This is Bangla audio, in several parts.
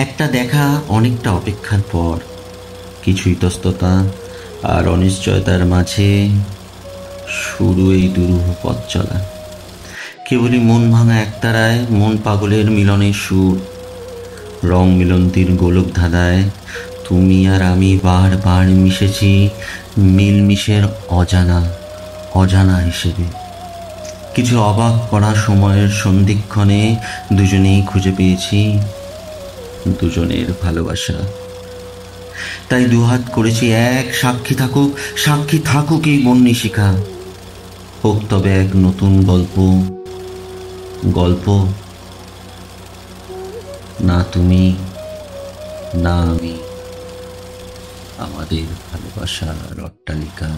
একটা দেখা, অনেকটা অপেক্ষার পর, কিছু ইতস্ততা আর অনিশ্চয়তার মাঝে শুরু এই দুরূহ পথ চলা। কেবলই মন ভাঙা একতারায় মন পাগলের মিলনের সুর, রং মিলন্তির গোলক ধাঁধায় তুমি আর আমি বারবার মিশেছি মিলমিশের অজানা অজানা হিসেবে। কিছু অবাক করা সময়ের সন্ধিক্ষণে দুজনেই খুঁজে পেয়েছি দুজনের ভালোবাসা। তাই দুহাত করেছি এক, সাক্ষী থাকুক, সাক্ষী থাকুক এই বন্যিশিখা। হোক তবে এক নতুন গল্প, গল্প না তুমি না আমি, আমাদের ভালোবাসার অট্টালিকা।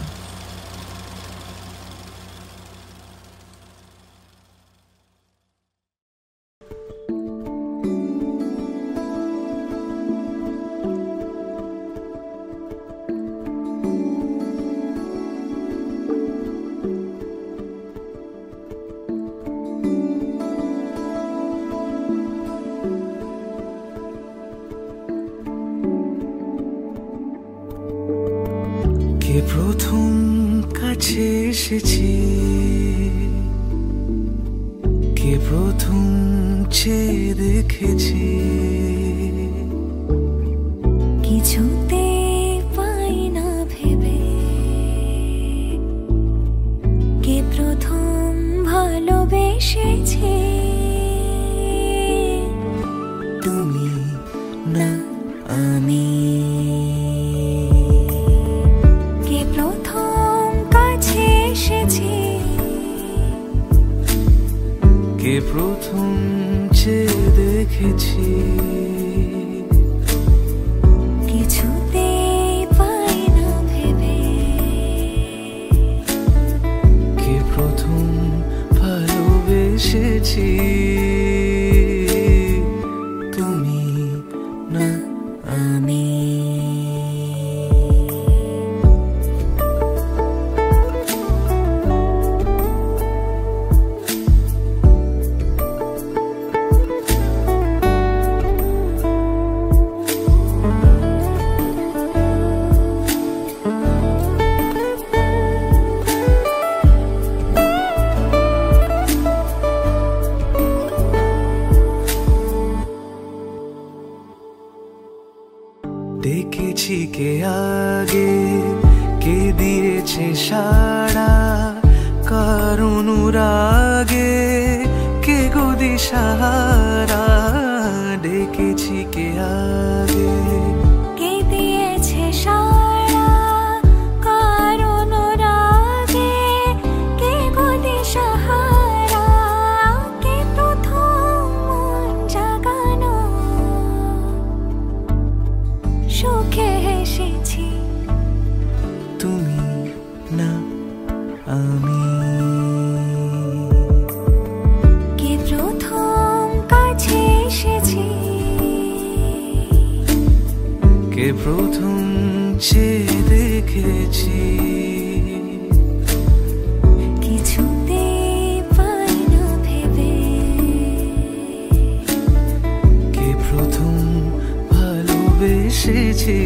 কে প্রথম কাছে এসেছি, কে প্রথম চেয়ে দেখেছি, কিছুতে পাই না ভেবে, কে প্রথম ভালোবেসেছে। তুমি না আমি। কে প্রথম কাছে এসেছে, কে প্রথম চেয়ে দেখেছি, কিছুতে পাই না ভেবে, কে প্রথম ভালোবেসেছি। তুমি না আমি। দেখেছি কে আগে, কে দিয়েছে সাড়া, কার অনুরাগে কে গো দিশাহারা। দেখেছি কে আগে, কে দিয়েছে সাড়া, কার অনুরাগে কে গো দিশাহারা। কে প্রথম মন জাগানো, সুখে হেসেছি। তুমি না আমি। কে প্রথম কাছে এসেছি, কে প্রথম চেয়ে দেখেছি, কিছুতে পাই না ভেবে, কে প্রথম ভালোবেসেছি।